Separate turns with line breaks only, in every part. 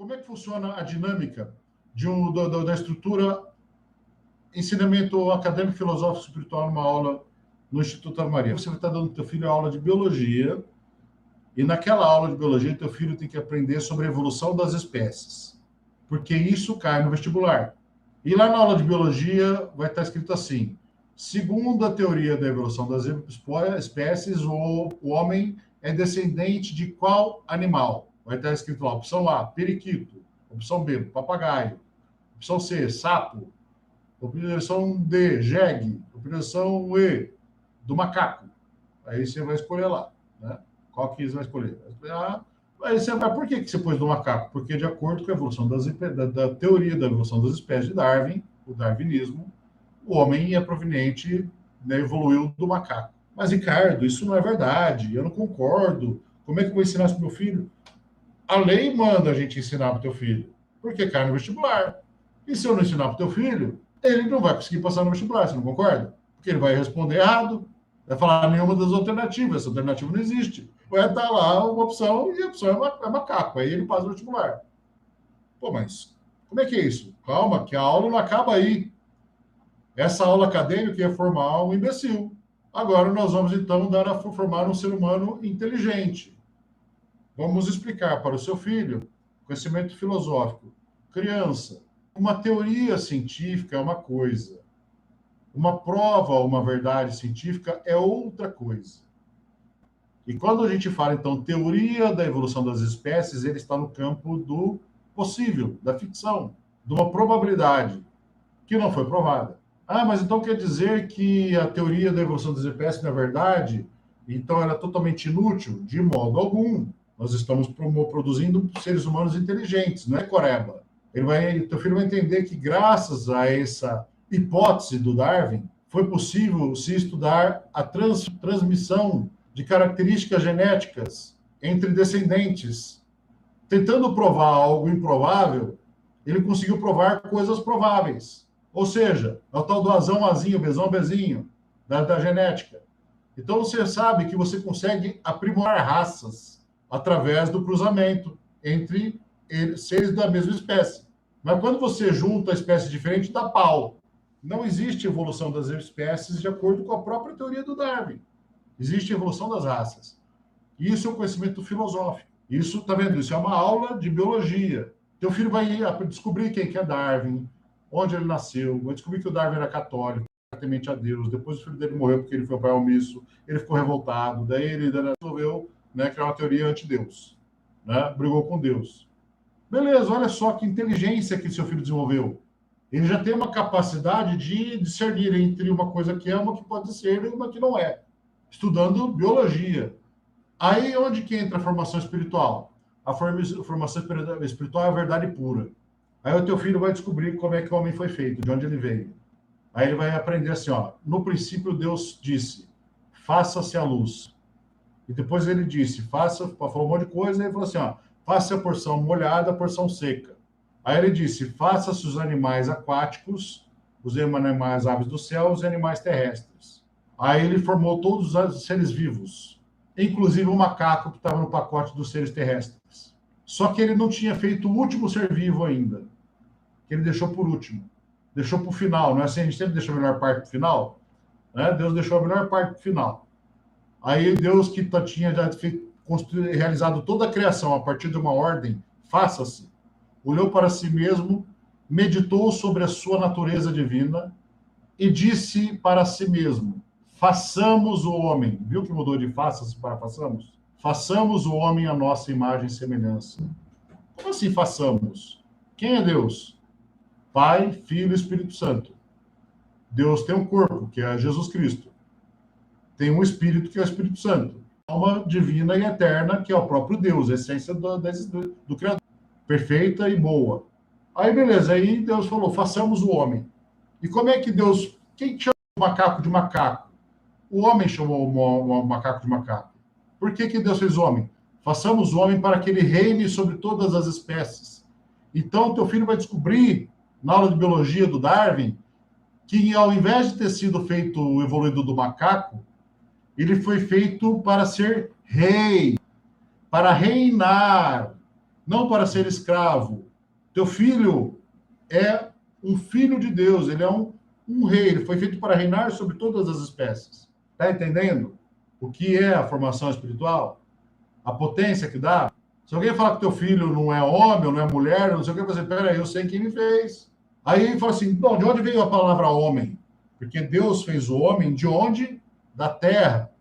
como é que funciona a dinâmica da estrutura ensinamento acadêmico, filosófico, espiritual numa aula no Instituto Ave Maria? Você vai estar dando para o teu filho a aula de biologia, e naquela aula de biologia, teu filho tem que aprender sobre a evolução das espécies, porque isso cai no vestibular. E lá na aula de biologia vai estar escrito assim: segundo a teoria da evolução das espécies, o homem é descendente de qual animal? Vai estar escrito lá, opção A, periquito, opção B, papagaio, opção C, sapo, opção D, jegue, opção E, do macaco. Aí você vai escolher lá, né? Qual que você vai escolher? Aí você vai, por que você pôs do macaco? Porque de acordo com a evolução da teoria da evolução das espécies de Darwin, o darwinismo, o homem é proveniente, né, evoluiu do macaco. Mas, Ricardo, isso não é verdade, eu não concordo. Como é que eu vou ensinar isso para o meu filho? A lei manda a gente ensinar para o teu filho, porque cai no vestibular. E se eu não ensinar para o teu filho, ele não vai conseguir passar no vestibular, você não concorda? Porque ele vai responder errado, vai falar nenhuma das alternativas, essa alternativa não existe. Vai estar lá uma opção e a opção é macaco, aí ele passa no vestibular. Pô, mas como é que é isso? Calma, que a aula não acaba aí. Essa aula acadêmica ia formar um imbecil. Agora nós vamos, então, formar um ser humano inteligente. Vamos explicar para o seu filho conhecimento filosófico. Criança, uma teoria científica é uma coisa. Uma prova, uma verdade científica é outra coisa. E quando a gente fala, então, teoria da evolução das espécies, ele está no campo do possível, da ficção, de uma probabilidade que não foi provada. Ah, mas então quer dizer que a teoria da evolução das espécies não é verdade? Então ela é totalmente inútil? De modo algum. Nós estamos produzindo seres humanos inteligentes, não é coreba. Teu filho vai entender que graças a essa hipótese do Darwin, foi possível se estudar a transmissão de características genéticas entre descendentes. Tentando provar algo improvável, ele conseguiu provar coisas prováveis. Ou seja, é o tal do azão, azinho, bezão, bezinho, da genética. Então, você sabe que você consegue aprimorar raças através do cruzamento entre seres da mesma espécie. Mas quando você junta espécies diferentes, dá pau. Não existe evolução das espécies de acordo com a própria teoria do Darwin. Existe evolução das raças. Isso é um conhecimento filosófico. Isso, tá vendo? Isso é uma aula de biologia. Teu filho vai descobrir quem que é Darwin, onde ele nasceu, vai descobrir que o Darwin era católico, temente a Deus. Depois o filho dele morreu porque ele foi pai omisso, ele ficou revoltado, daí ele resolveu, né, criar uma teoria anti-Deus, né? Brigou com Deus. Beleza, olha só que inteligência que seu filho desenvolveu. Ele já tem uma capacidade de discernir entre uma coisa que é, uma que pode ser e uma que não é, estudando biologia. Aí onde que entra a formação espiritual? A formação espiritual é a verdade pura. Aí o teu filho vai descobrir como é que o homem foi feito, de onde ele veio. Aí ele vai aprender assim, ó, no princípio Deus disse, faça-se a luz. E depois ele disse, falou um monte de coisa, e ele falou assim, ó, faça a porção molhada, a porção seca. Aí ele disse, faça-se os animais aquáticos, os animais aves do céu, os animais terrestres. Aí ele formou todos os seres vivos, inclusive o macaco que estava no pacote dos seres terrestres. Só que ele não tinha feito o último ser vivo ainda, que ele deixou por último. Deixou para o final, não é assim? A gente sempre deixa a melhor parte para o final, né? Deus deixou a melhor parte para o final. Aí Deus, que tinha já realizado toda a criação a partir de uma ordem, faça-se, olhou para si mesmo, meditou sobre a sua natureza divina e disse para si mesmo, façamos o homem. Viu que mudou de faça-se para façamos? Façamos o homem à nossa imagem e semelhança. Como assim façamos? Quem é Deus? Pai, Filho e Espírito Santo. Deus tem um corpo, que é Jesus Cristo. Tem um Espírito, que é o Espírito Santo. Alma divina e eterna, que é o próprio Deus, a essência do Criador. Perfeita e boa. Aí, beleza. Aí Deus falou, façamos o homem. E como é que Deus... Quem chama o macaco de macaco? O homem chamou o macaco de macaco. Por que Deus fez o homem? Façamos o homem para que ele reine sobre todas as espécies. Então, teu filho vai descobrir, na aula de biologia do Darwin, que ao invés de ter sido feito o evoluído do macaco, ele foi feito para ser rei, para reinar. não para ser escravo. Teu filho é um filho de Deus, ele é um rei, ele foi feito para reinar sobre todas as espécies. Está entendendo o que é a formação espiritual? A potência que dá? Se alguém falar que teu filho não é homem, ou não é mulher, não sei o que, você, peraí, eu sei quem me fez. Aí ele fala assim, bom, de onde veio a palavra homem? Porque Deus fez o homem de onde? Da terra,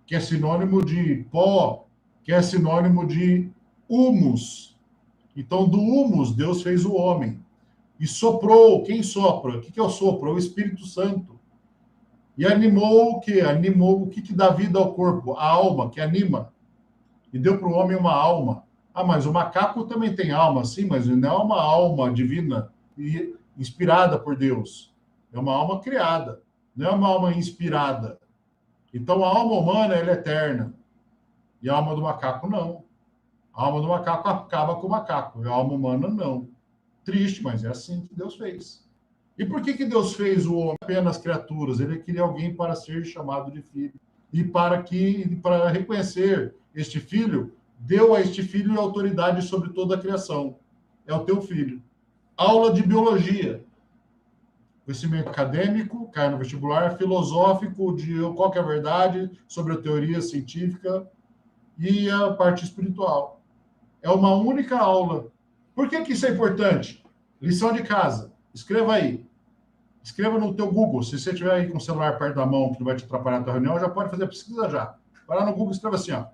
que é sinônimo de pó, que é sinônimo de humus. Então, do humus, Deus fez o homem. E soprou. Quem sopra? O que é o sopro? É o Espírito Santo. E animou o quê? Animou o que dá vida ao corpo? A alma, que anima. E deu para o homem uma alma. Ah, mas o macaco também tem alma, sim, mas não é uma alma divina e inspirada por Deus. É uma alma criada, não é uma alma inspirada. Então, a alma humana ela é eterna. E a alma do macaco, não. A alma do macaco acaba com o macaco. E a alma humana, não. Triste, mas é assim que Deus fez. E por que Deus fez o homem apenas criaturas? Ele queria alguém para ser chamado de filho. E para reconhecer este filho, deu a este filho autoridade sobre toda a criação. É o teu filho. Aula de biologia. Conhecimento acadêmico, cai no vestibular, filosófico, de qual que é a verdade, sobre a teoria científica e a parte espiritual. É uma única aula. Por que isso é importante? Lição de casa. Escreva aí. Escreva no teu Google. Se você estiver aí com o celular perto da mão, que não vai te atrapalhar a tua reunião, já pode fazer a pesquisa já. Vai lá no Google e escreva assim, ó.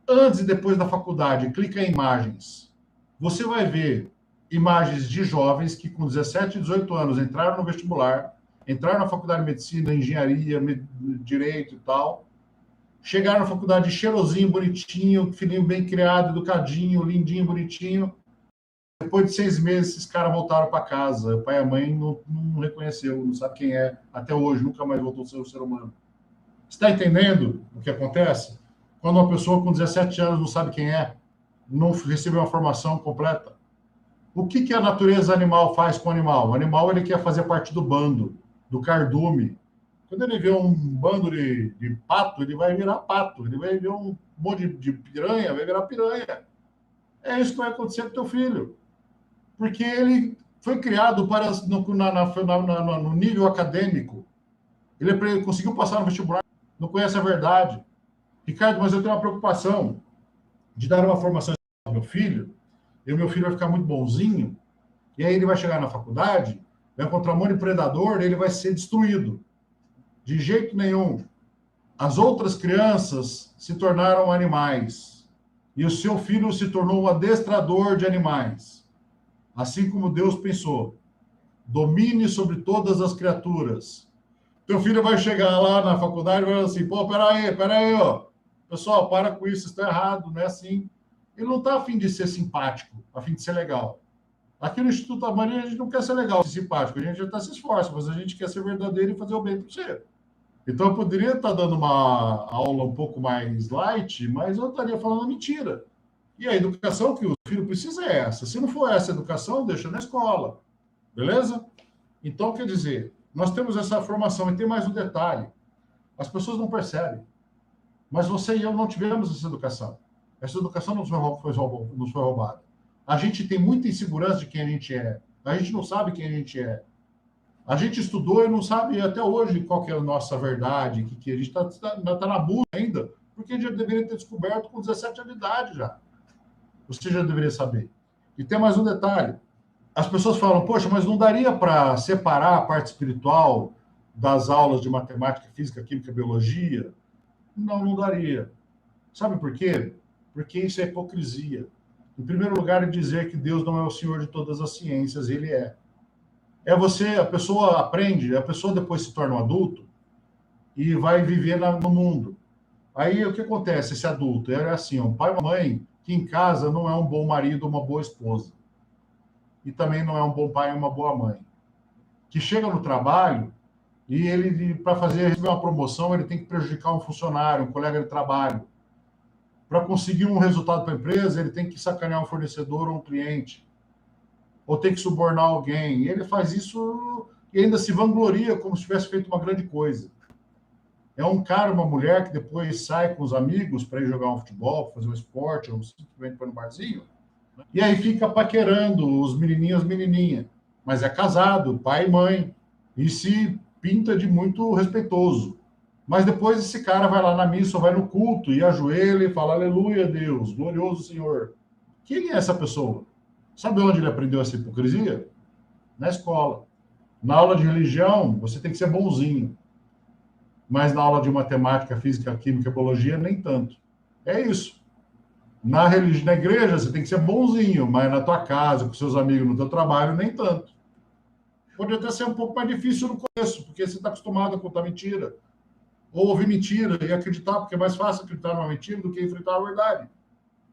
Antes e depois da faculdade, clica em imagens. Você vai ver imagens de jovens que com 17, 18 anos entraram no vestibular, entraram na faculdade de medicina, engenharia, direito e tal, chegaram na faculdade cheirosinho, bonitinho, filhinho bem criado, educadinho, lindinho, bonitinho. Depois de 6 meses, esses caras voltaram para casa. O pai e a mãe não reconheceu, não sabe quem é. Até hoje, nunca mais voltou a ser um ser humano. Você está entendendo o que acontece? Quando uma pessoa com 17 anos não sabe quem é, não recebeu uma formação completa. O que a natureza animal faz com o animal? O animal ele quer fazer parte do bando, do cardume. Quando ele vê um bando de pato, ele vai virar pato. Ele vai ver um monte de piranha, vai virar piranha. É isso que vai acontecer com o teu filho. Porque ele foi criado para no nível acadêmico. Ele conseguiu passar no vestibular, não conhece a verdade. Ricardo, mas eu tenho uma preocupação de dar uma formação ao meu filho, e o meu filho vai ficar muito bonzinho, e aí ele vai chegar na faculdade, vai encontrar um monte de predador, e ele vai ser destruído. De jeito nenhum. As outras crianças se tornaram animais, e o seu filho se tornou um adestrador de animais. Assim como Deus pensou. Domine sobre todas as criaturas. Teu filho vai chegar lá na faculdade e vai falar assim, pô, peraí, ó. Pessoal, para com isso, está errado, não é assim. Ele não está a fim de ser simpático, a fim de ser legal. Aqui no Instituto Tamari, a gente não quer ser legal, ser simpático, a gente já está se esforçando, mas a gente quer ser verdadeiro e fazer o bem para você. Então, eu poderia estar dando uma aula um pouco mais light, mas eu estaria falando mentira. E a educação que o filho precisa é essa. Se não for essa educação, deixa na escola. Beleza? Então, quer dizer, nós temos essa formação. E tem mais um detalhe. As pessoas não percebem. Mas você e eu não tivemos essa educação. Essa educação nos foi roubada. A gente tem muita insegurança de quem a gente é. A gente não sabe quem a gente é. A gente estudou e não sabe até hoje qual que é a nossa verdade, que a gente está na busca ainda, porque a gente já deveria ter descoberto com 17 anos de idade já. Você já deveria saber. E tem mais um detalhe. As pessoas falam, poxa, mas não daria para separar a parte espiritual das aulas de matemática, física, química, biologia? Não, não daria. Sabe por quê? Porque isso é hipocrisia. Em primeiro lugar, é dizer que Deus não é o Senhor de todas as ciências, Ele é. A pessoa aprende, a pessoa depois se torna um adulto e vai viver no mundo. Aí o que acontece? Esse adulto é assim, um pai e uma mãe que em casa não é um bom marido, uma boa esposa. E também não é um bom pai e uma boa mãe. Que chega no trabalho e ele, para receber uma promoção, ele tem que prejudicar um funcionário, um colega de trabalho. Para conseguir um resultado para a empresa, ele tem que sacanear um fornecedor ou um cliente. Ou tem que subornar alguém. E ele faz isso e ainda se vangloria como se tivesse feito uma grande coisa. É um cara, uma mulher que depois sai com os amigos para ir jogar um futebol, fazer um esporte, ou simplesmente para ir no barzinho. E aí fica paquerando os menininhos, menininha. Mas é casado, pai e mãe. E se pinta de muito respeitoso. Mas depois esse cara vai lá na missa, vai no culto e ajoelha e fala: Aleluia, Deus, glorioso Senhor. Quem é essa pessoa? Sabe onde ele aprendeu essa hipocrisia? Na escola. Na aula de religião, você tem que ser bonzinho. Mas na aula de matemática, física, química, biologia, nem tanto. É isso. Na igreja, você tem que ser bonzinho, mas na tua casa, com seus amigos, no teu trabalho, nem tanto. Pode até ser um pouco mais difícil no começo, porque você está acostumado a contar mentira, ou ouvir mentira e acreditar, porque é mais fácil acreditar numa mentira do que enfrentar a verdade.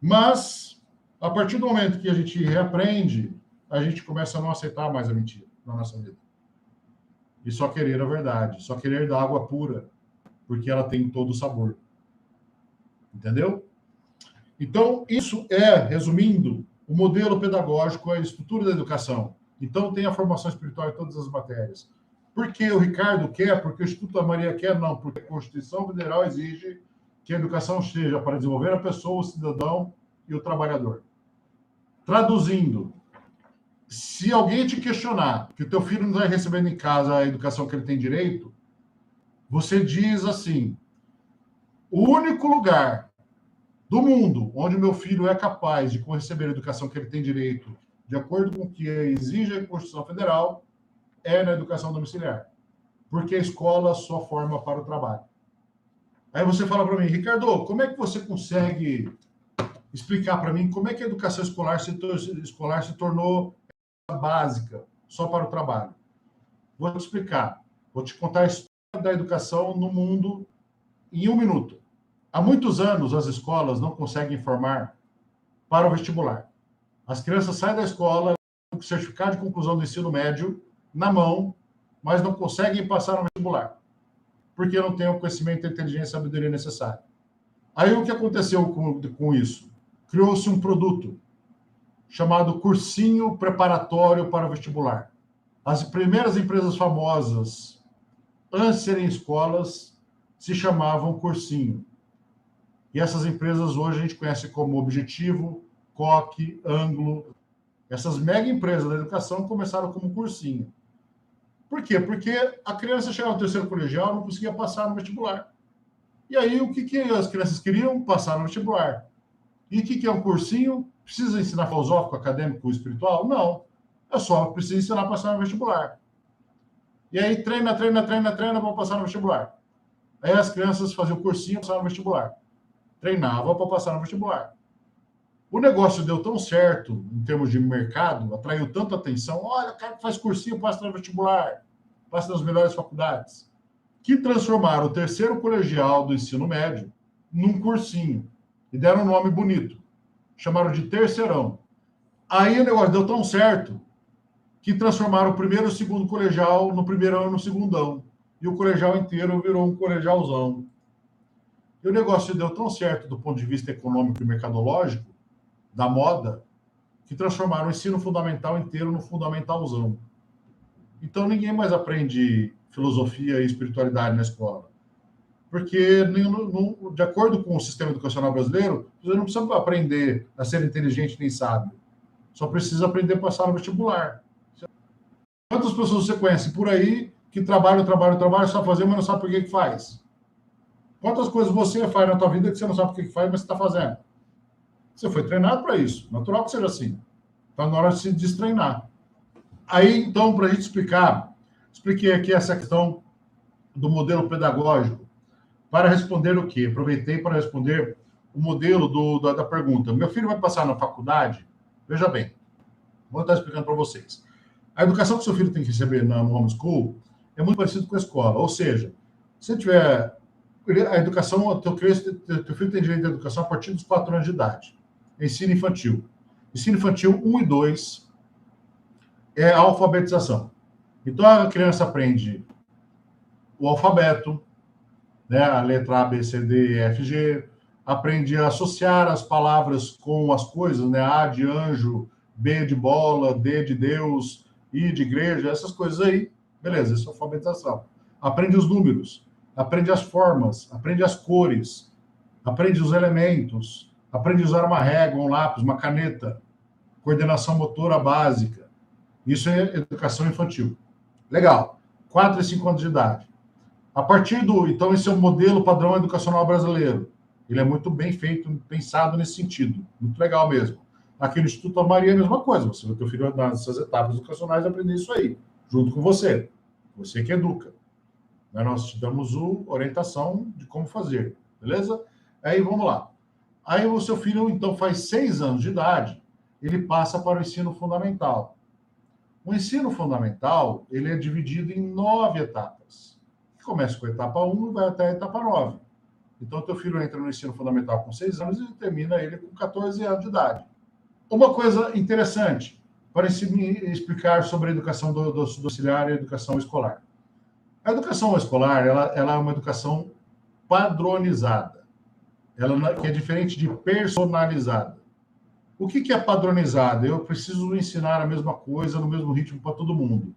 Mas, a partir do momento que a gente reaprende, a gente começa a não aceitar mais a mentira na nossa vida. E só querer a verdade, só querer da água pura, porque ela tem todo o sabor. Entendeu? Então, isso é, resumindo, o modelo pedagógico, a estrutura da educação. Então, tem a formação espiritual em todas as matérias. Por que o Ricardo quer? Porque o Instituto da Maria quer? Não, porque a Constituição Federal exige que a educação seja para desenvolver a pessoa, o cidadão e o trabalhador. Traduzindo, se alguém te questionar que o teu filho não está recebendo em casa a educação que ele tem direito, você diz assim: o único lugar do mundo onde meu filho é capaz de receber a educação que ele tem direito, de acordo com o que exige a Constituição Federal, é na educação domiciliar. Porque a escola só forma para o trabalho. Aí você fala para mim: Ricardo, como é que você consegue explicar para mim como é que a educação escolar se tornou básica, só para o trabalho? Vou te explicar. Vou te contar a história da educação no mundo em 1 minuto. Há muitos anos, as escolas não conseguem formar para o vestibular. As crianças saem da escola com o certificado de conclusão do ensino médio na mão, mas não conseguem passar no vestibular, porque não têm o conhecimento, a inteligência e a sabedoria necessária. Aí o que aconteceu com isso? Criou-se um produto chamado cursinho preparatório para o vestibular. As primeiras empresas famosas, antes de serem escolas, se chamavam cursinho. E essas empresas hoje a gente conhece como Objetivo, Coque, Anglo. Essas mega empresas da educação começaram como cursinho. Por quê? Porque a criança chegava no terceiro colegial e não conseguia passar no vestibular. E aí, o que as crianças queriam? Passar no vestibular. E o que é um cursinho? Precisa ensinar filosófico, acadêmico, espiritual? Não. É só precisa ensinar a passar no vestibular. E aí, treina para passar no vestibular. Aí as crianças faziam o cursinho para passar no vestibular. Treinava para passar no vestibular. O negócio deu tão certo, em termos de mercado, atraiu tanta atenção. Olha, o cara que faz cursinho passa no vestibular, passa nas melhores faculdades, que transformaram o terceiro colegial do ensino médio num cursinho. E deram um nome bonito. Chamaram de terceirão. Aí o negócio deu tão certo que transformaram o primeiro e o segundo colegial no primeirão e no segundão. E o colegial inteiro virou um colegialzão. E o negócio deu tão certo do ponto de vista econômico e mercadológico, da moda, que transformaram o ensino fundamental inteiro no fundamentalzão. Então, ninguém mais aprende filosofia e espiritualidade na escola. Porque, de acordo com o sistema educacional brasileiro, você não precisa aprender a ser inteligente nem sábio. Só precisa aprender a passar no vestibular. Quantas pessoas você conhece por aí que trabalham, só fazer, mas não sabe por que faz? Quantas coisas você faz na tua vida que você não sabe por que faz, mas você está fazendo? Você foi treinado para isso. Natural que seja assim. Está na hora de se destreinar. Aí, então, para a gente expliquei aqui essa questão do modelo pedagógico para responder o quê? Aproveitei para responder o modelo da pergunta. Meu filho vai passar na faculdade? Veja bem, vou estar explicando para vocês. A educação que seu filho tem que receber no homeschool é muito parecido com a escola. Ou seja, se tiver a educação, teu filho tem direito à educação a partir dos 4 anos de idade. Ensino infantil. Ensino infantil 1 e 2 é a alfabetização. Então, a criança aprende o alfabeto, né, a letra A, B, C, D, E, F, G, aprende a associar as palavras com as coisas, né, A de anjo, B de bola, D de Deus, I de igreja, essas coisas aí. Beleza, isso é alfabetização. Aprende os números, aprende as formas, aprende as cores, aprende os elementos, aprende a usar uma régua, um lápis, uma caneta. coordenação motora básica. Isso é educação infantil. Legal. 4 e 5 anos de idade. A partir do... Então, esse é o modelo padrão educacional brasileiro. Ele é muito bem feito, pensado nesse sentido. Muito legal mesmo. Aqui no Instituto Maria é a mesma coisa. Você, o teu filho, nessas etapas educacionais, aprender isso aí, junto com você. Você que educa. Nós te damos orientação de como fazer. Beleza? Aí, vamos lá. Aí, o seu filho, então, faz 6 anos de idade, ele passa para o ensino fundamental. O ensino fundamental, ele é dividido em 9 etapas. Começa com a etapa 1 e vai até a etapa 9. Então, teu filho entra no ensino fundamental com 6 anos e termina ele com 14 anos de idade. Uma coisa interessante, para explicar sobre a educação do auxiliar e a educação escolar. A educação escolar, ela é uma educação padronizada. Ela que é diferente de personalizada. O que é padronizada? Eu preciso ensinar a mesma coisa no mesmo ritmo para todo mundo.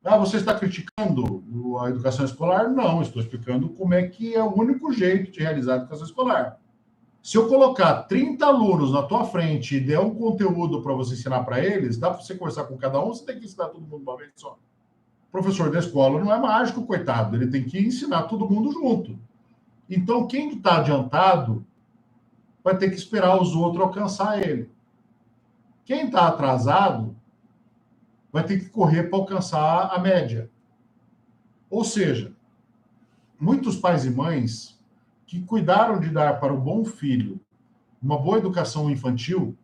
Ah, você está criticando a educação escolar? Não, estou explicando como é que é o único jeito de realizar a educação escolar. Se eu colocar 30 alunos na tua frente e der um conteúdo para você ensinar para eles, dá para você conversar com cada um, você tem que ensinar todo mundo uma vez só. O professor da escola não é mágico, coitado, ele tem que ensinar todo mundo junto. Então, quem está adiantado vai ter que esperar os outros alcançar ele. Quem está atrasado vai ter que correr para alcançar a média. Ou seja, muitos pais e mães que cuidaram de dar para o bom filho uma boa educação infantil,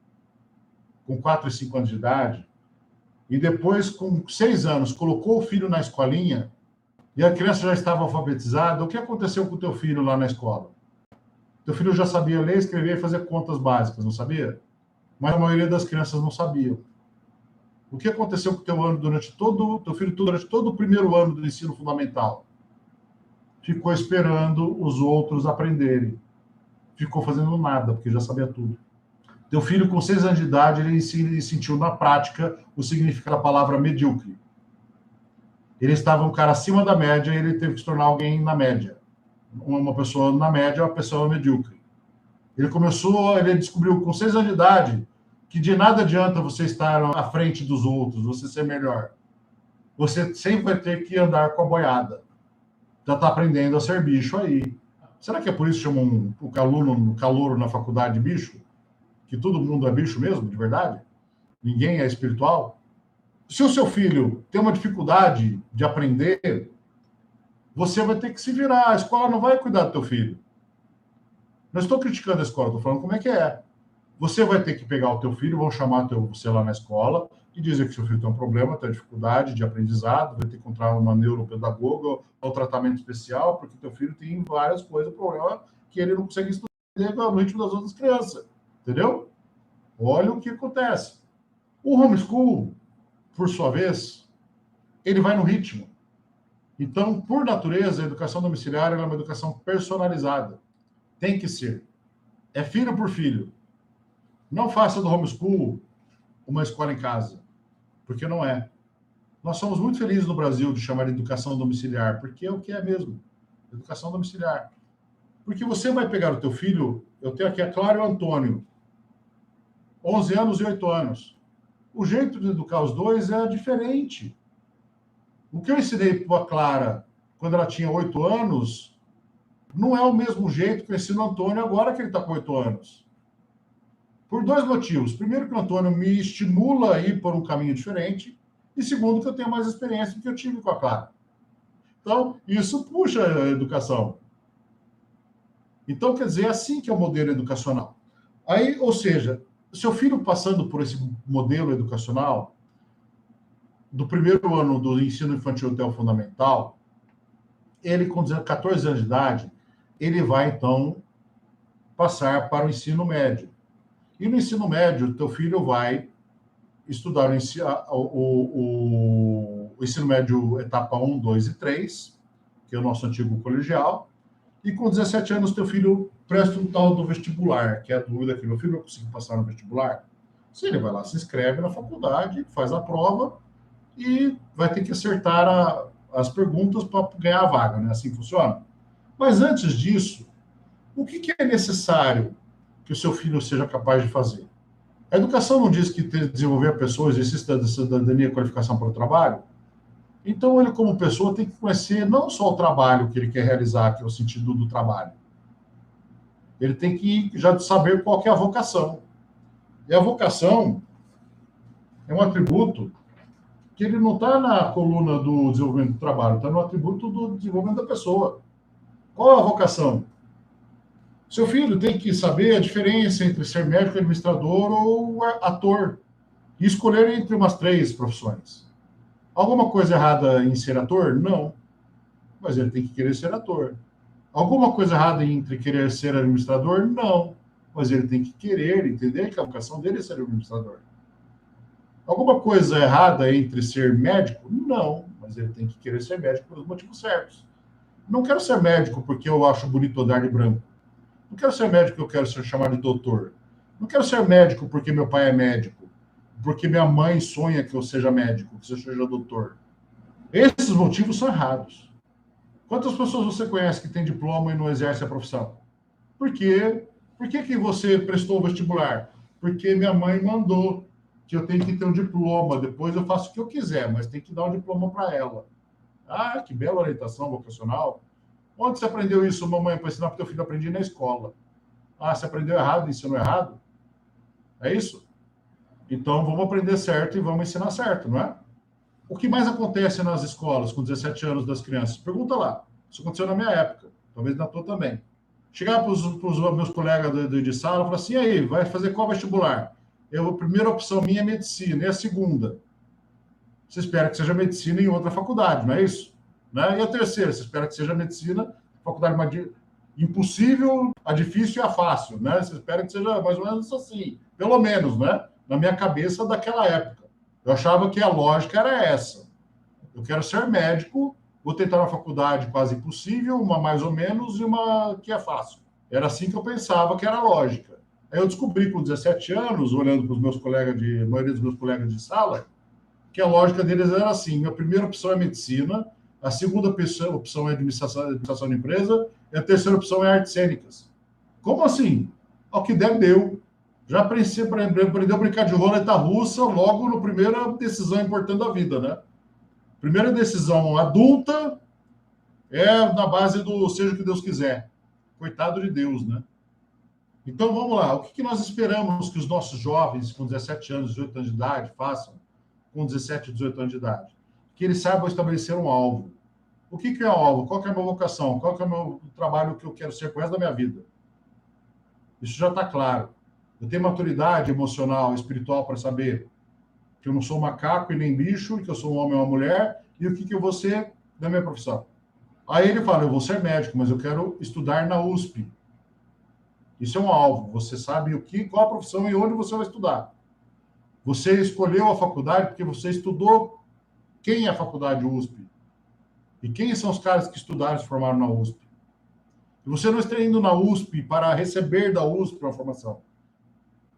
com 4 e 5 anos de idade, e depois, com 6 anos, colocou o filho na escolinha, e a criança já estava alfabetizada, o que aconteceu com o teu filho lá na escola? Teu filho já sabia ler, escrever e fazer contas básicas, não sabia? Mas a maioria das crianças não sabiam. O que aconteceu com o teu filho durante todo o primeiro ano do ensino fundamental? Ficou esperando os outros aprenderem. Ficou fazendo nada, porque já sabia tudo. Teu filho, com 6 anos de idade, ele sentiu na prática o significado da palavra medíocre. Ele estava um cara acima da média e ele teve que se tornar alguém na média. Uma pessoa na média é uma pessoa medíocre. Ele descobriu com 6 anos de idade que de nada adianta você estar à frente dos outros, você ser melhor. Você sempre vai ter que andar com a boiada. Já está aprendendo a ser bicho aí. Será que é por isso que chamam o calouro na faculdade de bicho? Que todo mundo é bicho mesmo, de verdade? Ninguém é espiritual? Se o seu filho tem uma dificuldade de aprender, você vai ter que se virar. A escola não vai cuidar do teu filho. Não estou criticando a escola, estou falando como é que é. Você vai ter que pegar o teu filho, vão chamar você lá na escola e dizer que seu filho tem um problema, tem dificuldade de aprendizado, vai ter que encontrar uma neuropedagoga ou tratamento especial, porque teu filho tem várias coisas, problema que ele não consegue estudar no ritmo das outras crianças. Entendeu? Olha o que acontece. O homeschool, por sua vez, ele vai no ritmo. Então, por natureza, a educação domiciliar é uma educação personalizada. Tem que ser. É filho por filho. Não faça do homeschool uma escola em casa, porque não é. Nós somos muito felizes no Brasil de chamar de educação domiciliar, porque é o que é mesmo, educação domiciliar. Porque você vai pegar o teu filho, eu tenho aqui a Clara e o Antônio, 11 anos e 8 anos. O jeito de educar os dois é diferente. O que eu ensinei para a Clara quando ela tinha 8 anos não é o mesmo jeito que eu ensino o Antônio agora que ele está com 8 anos. Por 2 motivos. Primeiro, que o Antônio me estimula a ir por um caminho diferente. E segundo, que eu tenho mais experiência do que eu tive com a Clara. Então, isso puxa a educação. Então, quer dizer, é assim que é o modelo educacional. Aí, ou seja, seu filho passando por esse modelo educacional, do primeiro ano do ensino infantil até o fundamental, ele com 14 anos de idade, ele vai, então, passar para o ensino médio. E no ensino médio, teu filho vai estudar o ensino médio etapa 1, 2 e 3, que é o nosso antigo colegial, e com 17 anos, teu filho presta um tal do vestibular, que é a dúvida que meu filho vai conseguir passar no vestibular. Se ele vai lá, se inscreve na faculdade, faz a prova e vai ter que acertar as perguntas para ganhar a vaga, né? Assim funciona. Mas antes disso, o que é necessário que o seu filho seja capaz de fazer? A educação não diz que desenvolver a pessoa exercício da cidadania e qualificação para o trabalho? Então, ele, como pessoa, tem que conhecer não só o trabalho que ele quer realizar, que é o sentido do trabalho. Ele tem que já saber qual que é a vocação. E a vocação é um atributo que ele não está na coluna do desenvolvimento do trabalho, está no atributo do desenvolvimento da pessoa. Qual é a vocação? Seu filho tem que saber a diferença entre ser médico, administrador ou ator e escolher entre umas 3 profissões. Alguma coisa errada em ser ator? Não. Mas ele tem que querer ser ator. Alguma coisa errada entre querer ser administrador? Não. Mas ele tem que querer, entender que a vocação dele é ser administrador. Alguma coisa errada entre ser médico? Não. Mas ele tem que querer ser médico pelos motivos certos. Não quero ser médico porque eu acho bonito andar de branco. Não quero ser médico porque eu quero ser chamado de doutor. Não quero ser médico porque meu pai é médico. Porque minha mãe sonha que eu seja médico, que eu seja doutor. Esses motivos são errados. Quantas pessoas você conhece que tem diploma e não exerce a profissão? Por quê? Por que você prestou o vestibular? Porque minha mãe mandou que eu tenho que ter um diploma. Depois eu faço o que eu quiser, mas tem que dar um diploma para ela. Ah, que bela orientação vocacional. Onde você aprendeu isso, mamãe, para ensinar para o teu filho? Aprendi na escola. Ah, você aprendeu errado, ensinou errado? É isso? Então, vamos aprender certo e vamos ensinar certo, não é? O que mais acontece nas escolas com 17 anos das crianças? Pergunta lá. Isso aconteceu na minha época, talvez na tua também. Chegar para os meus colegas de sala e falar assim, e aí, vai fazer qual vestibular? A primeira opção minha é medicina, e a segunda? Você espera que seja medicina em outra faculdade, não é isso? Né? E a terceira? Você espera que seja medicina, faculdade mais impossível, a difícil e a fácil, né? Você espera que seja mais ou menos assim, pelo menos, né? Na minha cabeça daquela época. Eu achava que a lógica era essa. Eu quero ser médico, vou tentar uma faculdade quase impossível, uma mais ou menos e uma que é fácil. Era assim que eu pensava que era a lógica. Aí eu descobri com 17 anos, olhando para os meus colegas a maioria dos meus colegas de sala, que a lógica deles era assim: minha primeira opção é medicina, a segunda opção é administração de empresa e a terceira opção é artes cênicas. Como assim? Ao que der, deu. Já aprendeu a brincar de roleta russa logo na primeira decisão importante da vida, né? Primeira decisão adulta é na base do seja o que Deus quiser. Coitado de Deus, né? Então, vamos lá. O que nós esperamos que os nossos jovens com 17 anos, 18 anos de idade façam com 17, 18 anos de idade? Que eles saibam estabelecer um alvo. O que é um alvo? Qual que é a minha vocação? Qual que é o meu trabalho que eu quero ser com o resto da minha vida? Isso já está claro. Eu tenho maturidade emocional, espiritual para saber que eu não sou macaco e nem bicho, que eu sou um homem ou uma mulher, e o que eu vou ser da minha profissão. Aí ele fala, eu vou ser médico, mas eu quero estudar na USP. Isso é um alvo. Você sabe qual a profissão e onde você vai estudar. Você escolheu a faculdade porque você estudou quem é a faculdade USP. E quem são os caras que estudaram e se formaram na USP. E você não está indo na USP para receber da USP uma formação.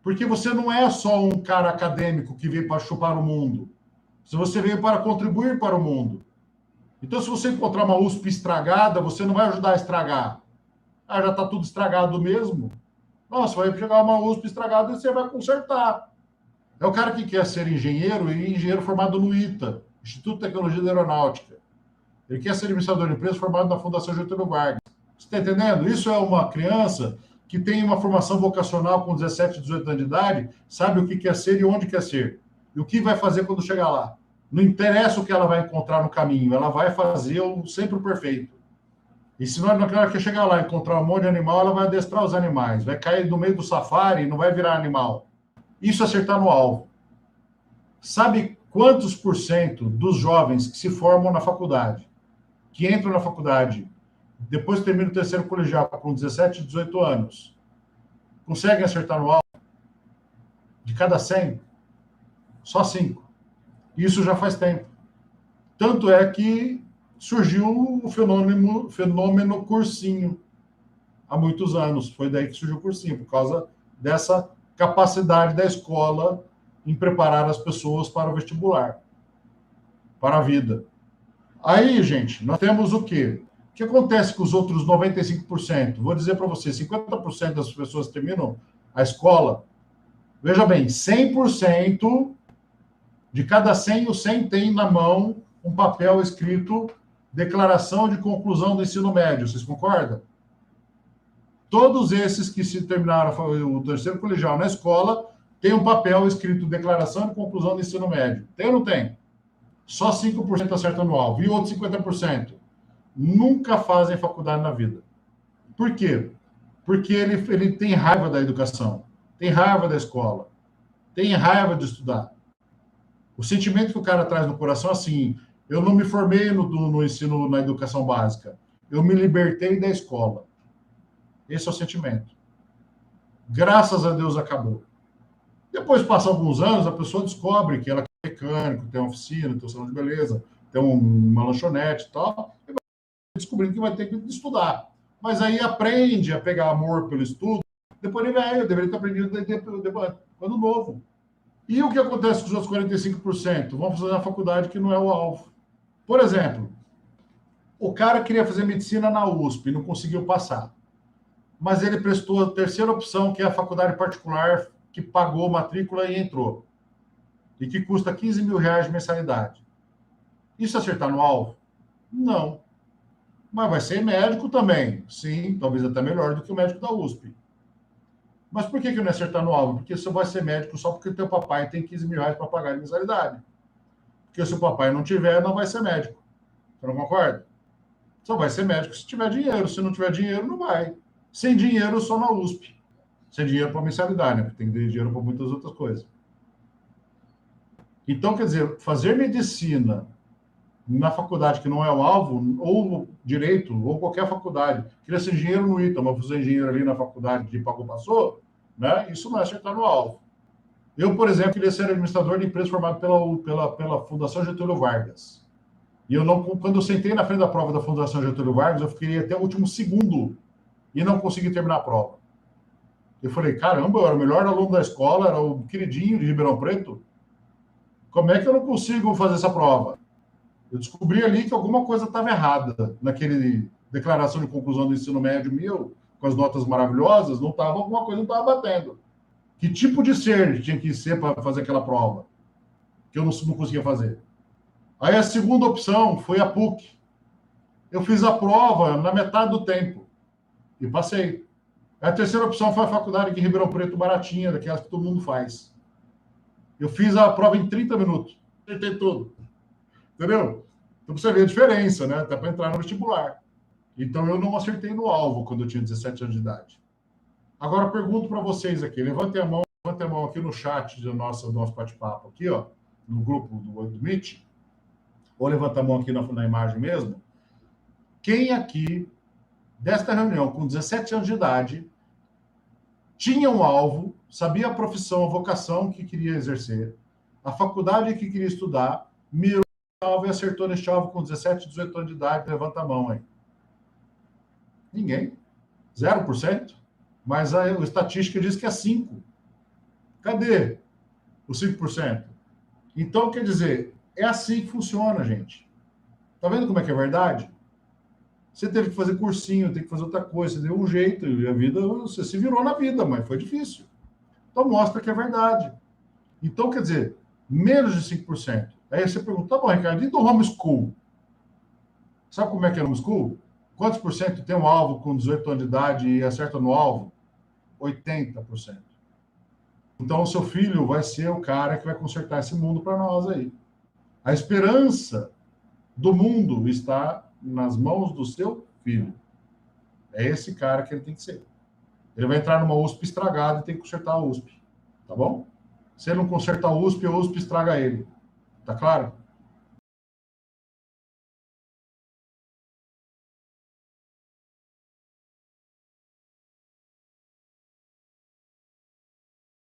Porque você não é só um cara acadêmico que veio para chupar o mundo. Você veio para contribuir para o mundo. Então, se você encontrar uma USP estragada, você não vai ajudar a estragar. Ah, já está tudo estragado mesmo. Não, você vai pegar uma USP estragada e você vai consertar. É o cara que quer ser engenheiro e engenheiro formado no ITA, Instituto de Tecnologia da Aeronáutica. Ele quer ser administrador de empresa formado na Fundação Getúlio Vargas. Você está entendendo? Isso é uma criança que tem uma formação vocacional com 17, 18 anos de idade, sabe o que quer ser e onde quer ser. E o que vai fazer quando chegar lá. Não interessa o que ela vai encontrar no caminho, ela vai fazer sempre o perfeito. E se não ela quer chegar lá e encontrar um monte de animal, ela vai adestrar os animais, vai cair no meio do safari e não vai virar animal. Isso é acertar no alvo. Sabe quantos por cento dos jovens que se formam na faculdade, que entram na faculdade, depois que terminam o terceiro colegial com 17, 18 anos, conseguem acertar no alvo? De cada 100, só 5. Isso já faz tempo. Tanto é que surgiu o fenômeno cursinho há muitos anos. Foi daí que surgiu o cursinho, por causa dessa capacidade da escola em preparar as pessoas para o vestibular, para a vida. Aí, gente, nós temos o quê? O que acontece com os outros 95%? Vou dizer para você, 50% das pessoas que terminam a escola Veja bem, 100% de cada 100, o 100 tem na mão um papel escrito declaração de conclusão do ensino médio. Vocês concordam? Todos esses que se terminaram o terceiro colegial na escola têm um papel escrito declaração de conclusão do ensino médio. Tem ou não tem? Só 5% acertam no alvo. E outros 50% nunca fazem faculdade na vida. Por quê? Porque ele tem raiva da educação, tem raiva da escola, tem raiva de estudar. O sentimento que o cara traz no coração é assim: eu não me formei no ensino, na educação básica, eu me libertei da escola. Esse é o sentimento. Graças a Deus acabou. Depois, passam alguns anos, a pessoa descobre que ela é mecânico, tem uma oficina, tem um salão de beleza, tem uma lanchonete e tal, e vai descobrindo que vai ter que estudar. Mas aí aprende a pegar amor pelo estudo, depois de velho, deveria ter aprendido quando novo. E o que acontece com os outros 45%? Vão fazer uma faculdade que não é o alvo. Por exemplo, o cara queria fazer medicina na USP e não conseguiu passar. Mas ele prestou a terceira opção, que é a faculdade particular, que pagou matrícula e entrou. E que custa 15 mil reais de mensalidade. Isso acertar no alvo? Não. Mas vai ser médico também. Sim, talvez até melhor do que o médico da USP. Mas por que não é acertar no alvo? Porque você vai ser médico só porque teu papai tem 15 mil reais para pagar de mensalidade. Porque se o papai não tiver, não vai ser médico. Você não concorda? Só vai ser médico se tiver dinheiro. Se não tiver dinheiro, não vai. Sem dinheiro, só na USP. Sem dinheiro para mensalidade, né? Porque tem que ter dinheiro para muitas outras coisas. Então, quer dizer, fazer medicina na faculdade que não é o alvo, ou direito, ou qualquer faculdade, queria ser engenheiro no ITA, mas fazer engenheiro ali na faculdade de pagou passou, né? Isso não é acertar no alvo. Eu, por exemplo, queria ser administrador de empresa formado pela Fundação Getúlio Vargas. E eu não, quando eu sentei na frente da prova da Fundação Getúlio Vargas, eu fiquei até o último segundo e não consegui terminar a prova. Eu falei, caramba, eu era o melhor aluno da escola, era o queridinho de Ribeirão Preto. Como é que eu não consigo fazer essa prova? Eu descobri ali que alguma coisa estava errada naquele declaração de conclusão do ensino médio meu, com as notas maravilhosas, não estava, alguma coisa não estava batendo. Que tipo de ser tinha que ser para fazer aquela prova? Que eu não conseguia fazer. Aí a segunda opção foi a PUC. Eu fiz a prova na metade do tempo e passei. A terceira opção foi a faculdade aqui em Ribeirão Preto, baratinha, daquelas que todo mundo faz. Eu fiz a prova em 30 minutos. Acertei tudo. Entendeu? Então, você vê a diferença, né? Até para entrar no vestibular. Então, eu não acertei no alvo quando eu tinha 17 anos de idade. Agora, pergunto para vocês aqui. Levantem a mão aqui no chat do nosso bate-papo, aqui, ó, no grupo do Meet. Ou levanta a mão aqui na imagem mesmo. Quem aqui, desta reunião, com 17 anos de idade, tinha um alvo, sabia a profissão, a vocação que queria exercer, a faculdade que queria estudar, mirou no alvo e acertou neste alvo com 17, 18 anos de idade? Levanta a mão aí. Ninguém. 0%. Mas a estatística diz que é 5%. Cadê os 5%? Então, quer dizer, é assim que funciona, gente. Tá vendo como é que é verdade? Você teve que fazer cursinho, tem que fazer outra coisa, você deu um jeito, e a vida, você se virou na vida, mas foi difícil. Então mostra que é verdade. Então, quer dizer, menos de 5%. Aí você pergunta, tá bom, Ricardo, e do homeschool? Sabe como é que é o homeschool? Quantos por cento tem um alvo com 18 anos de idade e acerta no alvo? 80%. Então, o seu filho vai ser o cara que vai consertar esse mundo para nós aí. A esperança do mundo está nas mãos do seu filho. É esse cara que ele tem que ser. Ele vai entrar numa USP estragada e tem que consertar a USP. Tá bom? Se ele não consertar a USP estraga ele. Tá claro?